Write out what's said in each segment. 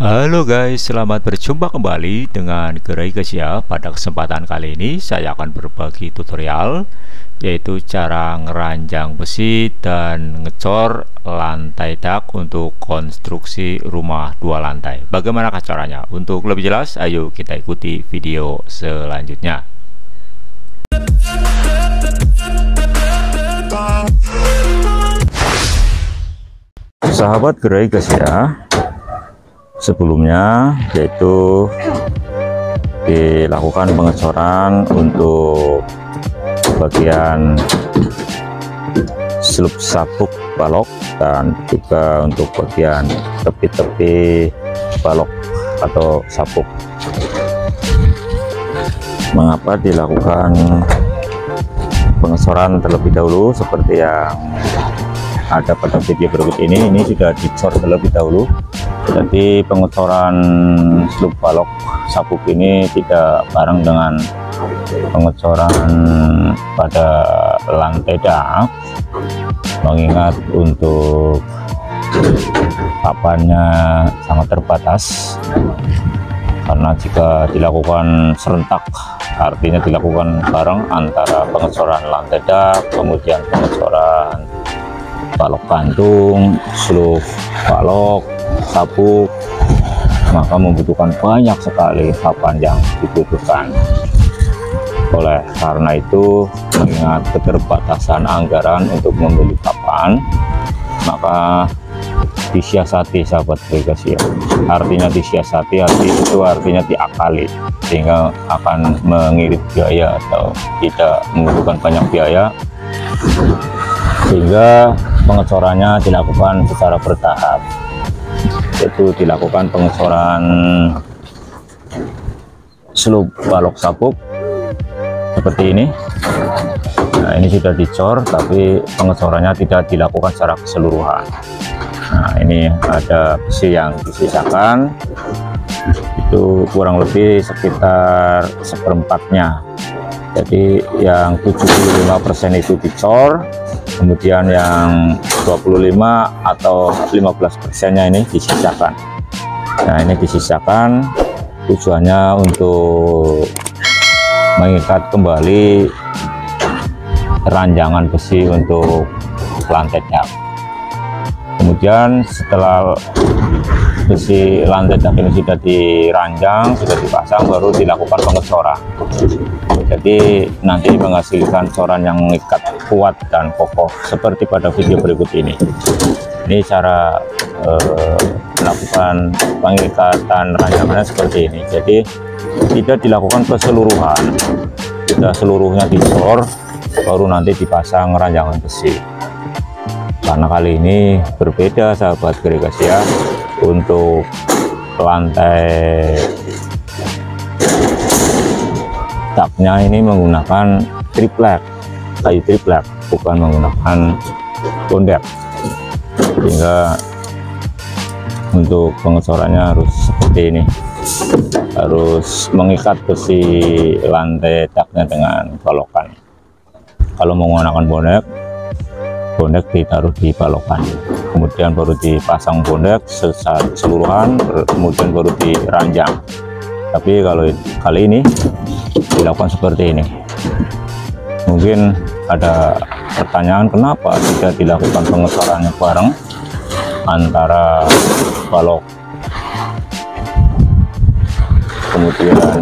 Halo guys, selamat berjumpa kembali dengan Gerai guys ya. Pada kesempatan kali ini saya akan berbagi tutorial, yaitu cara ngeranjang besi dan ngecor lantai dak untuk konstruksi rumah 2 lantai. Bagaimanakah caranya? Untuk lebih jelas, ayo kita ikuti video selanjutnya. Sahabat Gerai guys ya, sebelumnya yaitu dilakukan pengecoran untuk bagian slub sabuk balok dan juga untuk bagian tepi-tepi balok atau sabuk. Mengapa dilakukan pengecoran terlebih dahulu seperti yang ada pada video berikut ini sudah dicor terlebih dahulu. Jadi pengecoran slub balok sabuk ini tidak bareng dengan pengecoran pada lantai dak, mengingat untuk papannya sangat terbatas, karena jika dilakukan serentak artinya dilakukan bareng antara pengecoran lantai dak kemudian pengecoran balok kantung, slub balok sabuk, maka membutuhkan banyak sekali papan yang dibutuhkan. Oleh karena itu, mengingat keterbatasan anggaran untuk membeli papan, maka disiasati sahabat guys ya. Artinya disiasati, artinya diakali, sehingga akan mengirit biaya atau tidak membutuhkan banyak biaya, sehingga pengecorannya dilakukan secara bertahap, yaitu dilakukan pengecoran slub balok sabuk seperti ini. Nah, ini sudah dicor tapi pengecorannya tidak dilakukan secara keseluruhan. Nah, ini ada besi yang disisakan, itu kurang lebih sekitar seperempatnya. Jadi yang 75% itu dicor, kemudian yang 25 atau 15%-nya ini disisakan. Nah, ini disisakan tujuannya untuk mengikat kembali ranjangan besi untuk lantai dak. Kemudian setelah besi lantai dak ini sudah diranjang, sudah dipasang, baru dilakukan pengecoran. Jadi nanti menghasilkan coran yang mengikat kuat dan kokoh seperti pada video berikut ini. Ini cara melakukan pengikatan ranjangannya seperti ini. Jadi tidak dilakukan keseluruhan, sudah seluruhnya dicor baru nanti dipasang ranjangan besi. Karena kali ini berbeda sahabat Gerai guys ya, untuk lantai daknya ini menggunakan triplek, kayu triplek, bukan menggunakan bondek, sehingga untuk pengecorannya harus seperti ini, harus mengikat besi lantai daknya dengan balokan. Kalau menggunakan bondek ditaruh di balokan, kemudian baru dipasang bondek keseluruhan, kemudian baru diranjang. Tapi kalau kali ini dilakukan seperti ini. Mungkin ada pertanyaan, kenapa tidak dilakukan pengecorannya bareng antara balok kemudian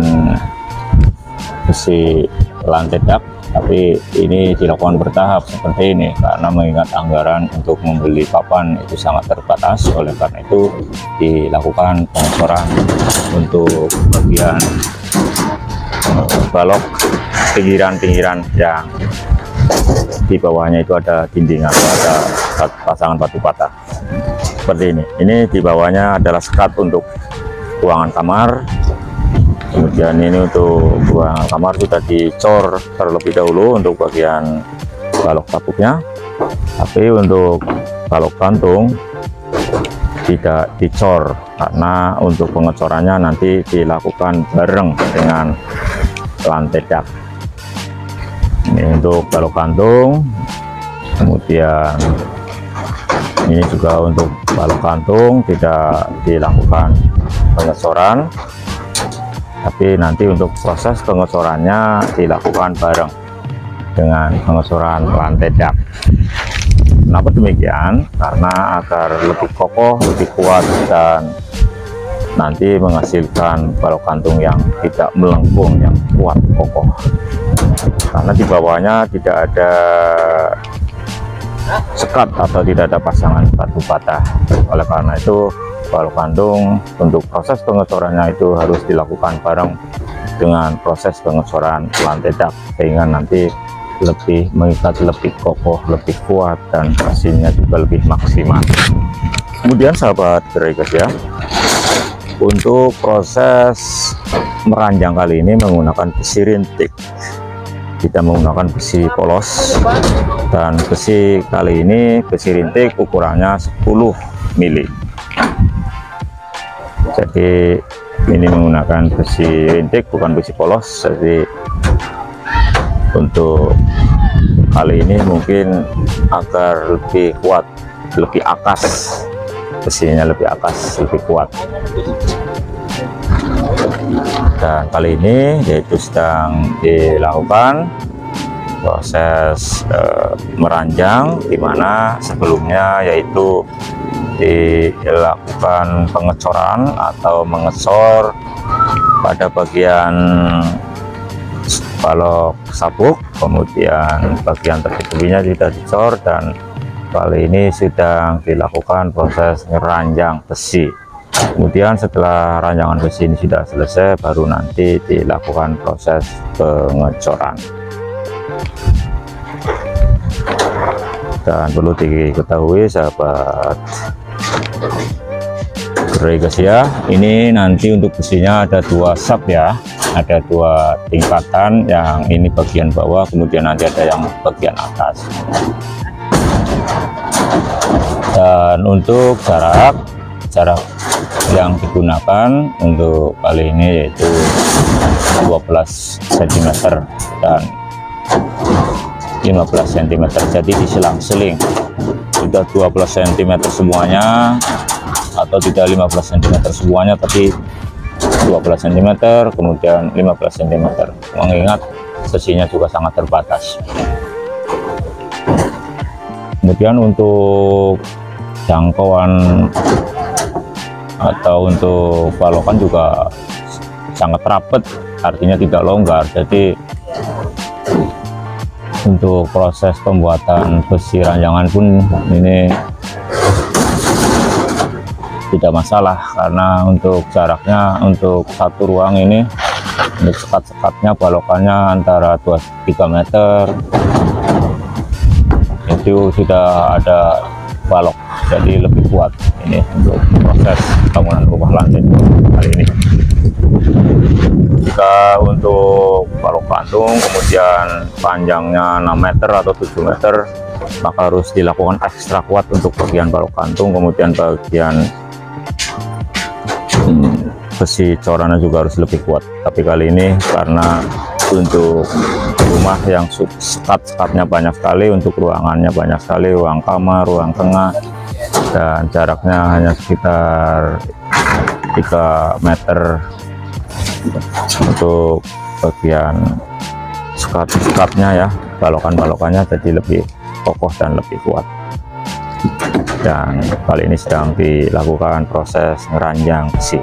besi lantai dak, tapi ini dilakukan bertahap seperti ini karena mengingat anggaran untuk membeli papan itu sangat terbatas. Oleh karena itu dilakukan pengecoran untuk bagian balok pinggiran-pinggiran yang di bawahnya itu ada dinding atau ada pasangan batu bata seperti ini. Ini di bawahnya adalah sekat untuk ruangan kamar. Kemudian ini untuk ruangan kamar sudah dicor terlebih dahulu untuk bagian balok sabuknya, tapi untuk balok kantung tidak dicor karena untuk pengecorannya nanti dilakukan bareng dengan lantai dak. Ini untuk balok kantung, kemudian Ini juga untuk balok kantung tidak dilakukan pengecoran, tapi nanti untuk proses pengecorannya dilakukan bareng dengan pengecoran lantai dak. Kenapa demikian? Karena agar lebih kokoh, lebih kuat, dan nanti menghasilkan balok kantung yang tidak melengkung, yang kuat kokoh. Karena di bawahnya tidak ada sekat atau tidak ada pasangan batu bata. Oleh karena itu balok kantung untuk proses pengecorannya itu harus dilakukan bareng dengan proses pengecoran lantai dak, sehingga nanti lebih mengikat, lebih kokoh, lebih kuat, dan hasilnya juga lebih maksimal. Kemudian sahabat Gregas ya, untuk proses meranjang kali ini menggunakan besi rintik, kita menggunakan besi polos, dan besi kali ini besi rintik ukurannya 10 mili. Jadi ini menggunakan besi rintik, bukan besi polos. Jadi untuk kali ini mungkin agar lebih kuat, lebih akas, besinya lebih akas, lebih kuat. Dan kali ini yaitu sedang dilakukan proses meranjang, dimana sebelumnya yaitu dilakukan pengecoran atau mengecor pada bagian balok sabuk, kemudian bagian tertutupinya sudah dicor, dan kali ini sedang dilakukan proses meranjang besi. Kemudian setelah ranjangan besi ini sudah selesai, baru nanti dilakukan proses pengecoran. Dan perlu diketahui sahabat Gregas ya, ini nanti untuk besinya ada 2 sub ya, ada 2 tingkatan, yang ini bagian bawah, kemudian nanti ada yang bagian atas. Dan untuk jarak yang digunakan untuk kali ini yaitu 12 cm dan 15 cm, jadi diselang-seling, sudah 12 cm semuanya atau tidak 15 cm semuanya, tapi 12 cm kemudian 15 cm, mengingat besinya juga sangat terbatas. Kemudian untuk jangkauan atau untuk balokan juga sangat rapet, artinya tidak longgar. Jadi untuk proses pembuatan besi ranjangan pun ini tidak masalah, karena untuk jaraknya untuk satu ruang ini, untuk sekat-sekatnya balokannya antara 2-3 meter itu sudah ada balok, jadi lebih kuat ini untuk proses bangunan rumah lantai kali ini. Jika untuk balok kantung kemudian panjangnya 6 meter atau 7 meter, maka harus dilakukan ekstra kuat untuk bagian balok kantung, kemudian bagian besi corannya juga harus lebih kuat. Tapi kali ini karena untuk rumah yang sekat-sekatnya banyak sekali, untuk ruangannya banyak sekali, ruang kamar, ruang tengah, dan jaraknya hanya sekitar 3 meter untuk bagian sekat-sekatnya ya, balokan-balokannya, jadi lebih kokoh dan lebih kuat. Dan kali ini sedang dilakukan proses ngeranjang besi.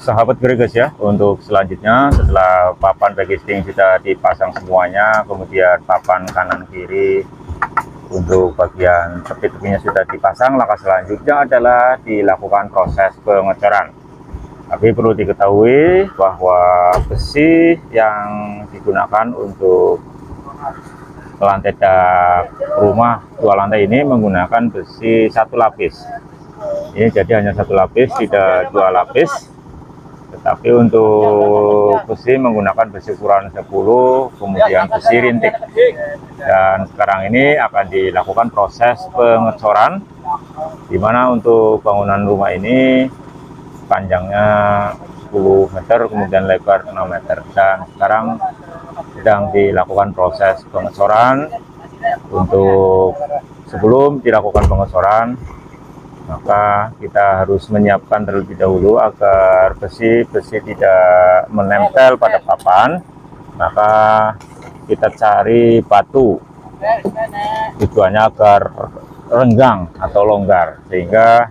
Sahabat Gregas ya, untuk selanjutnya setelah papan packaging sudah dipasang semuanya, kemudian papan kanan kiri untuk bagian tepi-tepinya sudah dipasang, langkah selanjutnya adalah dilakukan proses pengecoran. Tapi perlu diketahui bahwa besi yang digunakan untuk lantai dak rumah 2 lantai ini menggunakan besi 1 lapis. Ini jadi hanya 1 lapis, tidak 2 lapis. Tetapi untuk besi menggunakan besi ukuran 10, kemudian besi rintik. Dan sekarang ini akan dilakukan proses pengecoran, di mana untuk bangunan rumah ini panjangnya 10 meter, kemudian lebar 6 meter. Dan sekarang sedang dilakukan proses pengecoran. Untuk sebelum dilakukan pengecoran, maka kita harus menyiapkan terlebih dahulu agar besi tidak menempel pada papan. Maka kita cari batu, tujuannya agar renggang atau longgar, sehingga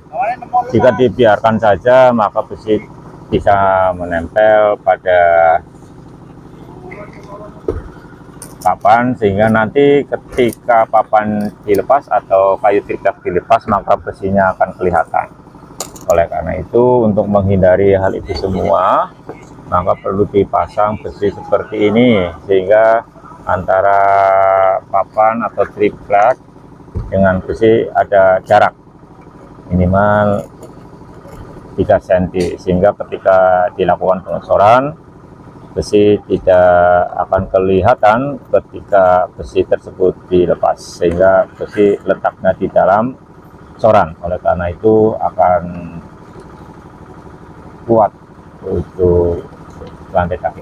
jika dibiarkan saja maka besi bisa menempel pada papan, sehingga nanti ketika papan dilepas atau kayu triplek dilepas maka besinya akan kelihatan. Oleh karena itu, untuk menghindari hal itu semua, maka perlu dipasang besi seperti ini, sehingga antara papan atau triplek dengan besi ada jarak minimal 3 cm, sehingga ketika dilakukan pengecoran besi tidak akan kelihatan ketika besi tersebut dilepas, sehingga besi letaknya di dalam coran. Oleh karena itu akan kuat untuk lantai kaki.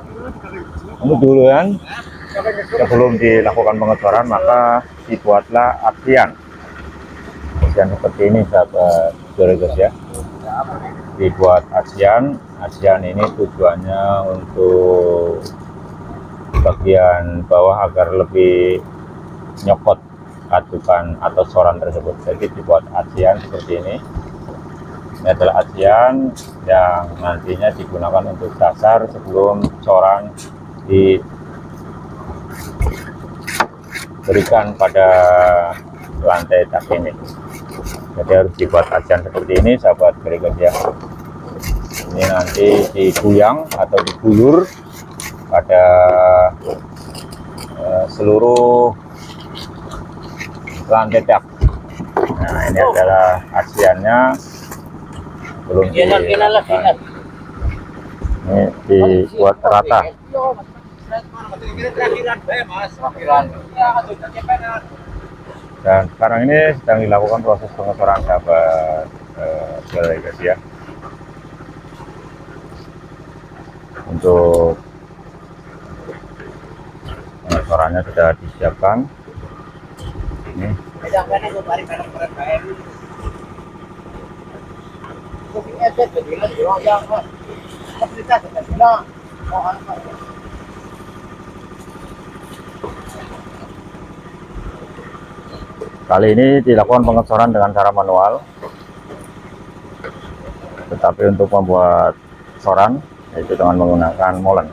Untuk duluan sebelum dilakukan pengecoran maka dibuatlah aksian seperti ini, sahabat geologis ya. Dibuat aksian ini tujuannya untuk bagian bawah agar lebih nyokot katukan atau coran tersebut. Jadi dibuat aksian seperti ini. Ini adalah aksian yang nantinya digunakan untuk dasar sebelum coran diberikan pada lantai dak ini. Jadi harus dibuat aksian seperti ini, sahabat geologis ya. Ini nanti diguyang atau diguyur pada seluruh lantai dak. Nah, ini adalah aksiannya belum dilakukan. Ini dibuat rata. Dan sekarang ini sedang dilakukan proses pengecoran, sahabat geologis ya. Untuk pengecorannya sudah disiapkan. Ini kali ini dilakukan pengecoran dengan cara manual, tetapi untuk membuat coran yaitu dengan menggunakan molen.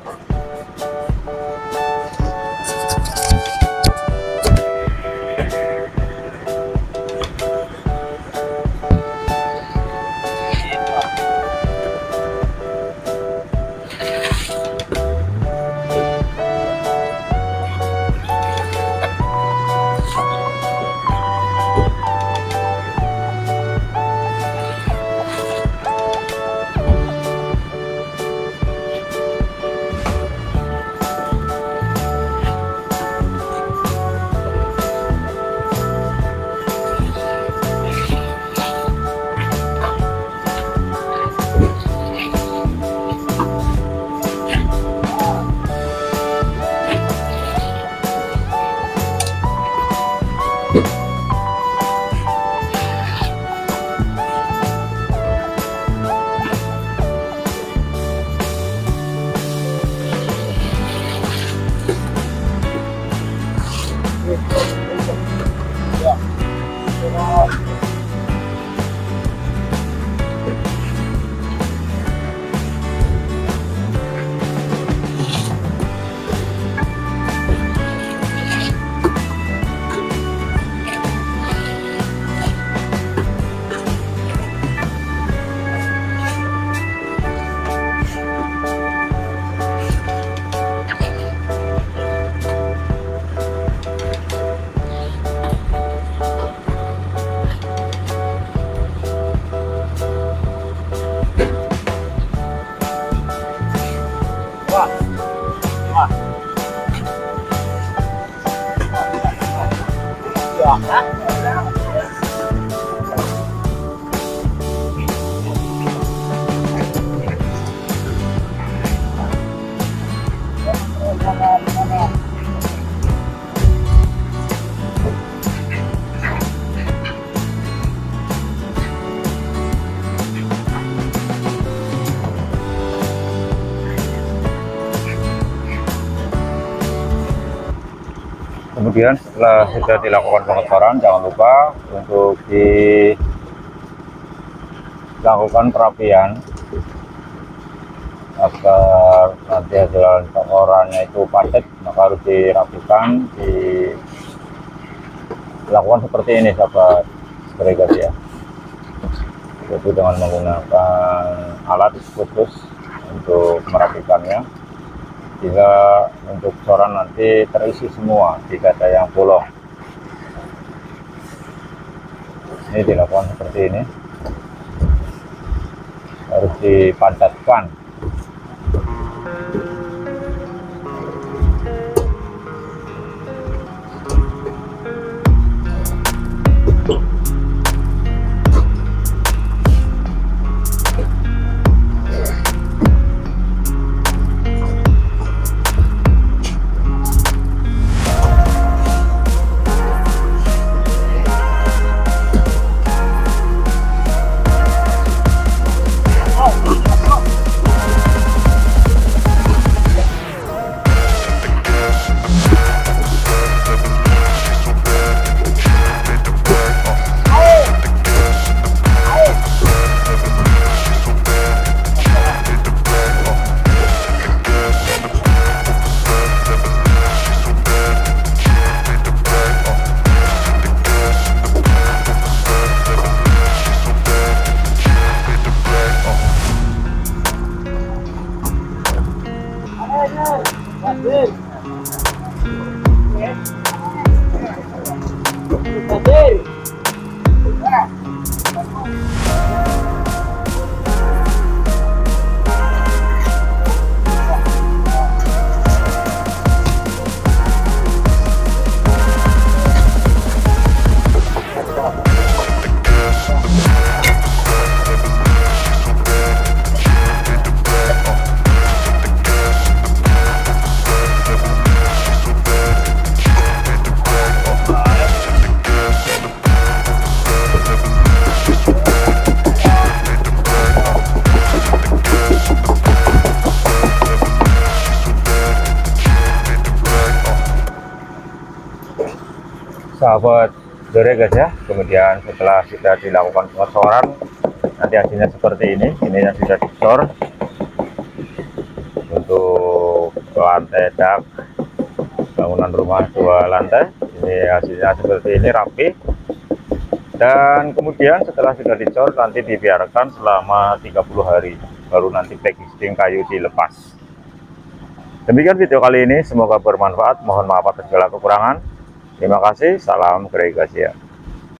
Kemudian setelah sudah dilakukan pengecoran, jangan lupa untuk dilakukan perapian agar nanti hasil pengecorannya itu padat, maka harus dirapikan, dilakukan seperti ini sahabat Gregasia, yaitu dengan menggunakan alat khusus untuk merapikannya, jika untuk coran nanti terisi semua, jika ada yang bolong. Ini dilakukan seperti ini, harus dipadatkan. Sahabat Gregasia, kemudian setelah sudah dilakukan pengecoran, nanti hasilnya seperti ini yang sudah dicor untuk lantai dak bangunan rumah 2 lantai. Ini hasilnya seperti ini, rapi. Dan kemudian setelah sudah dicor, nanti dibiarkan selama 30 hari, baru nanti packaging kayu dilepas. Demikian video kali ini, semoga bermanfaat. Mohon maaf atas segala kekurangan. Terima kasih, salam Gregasia.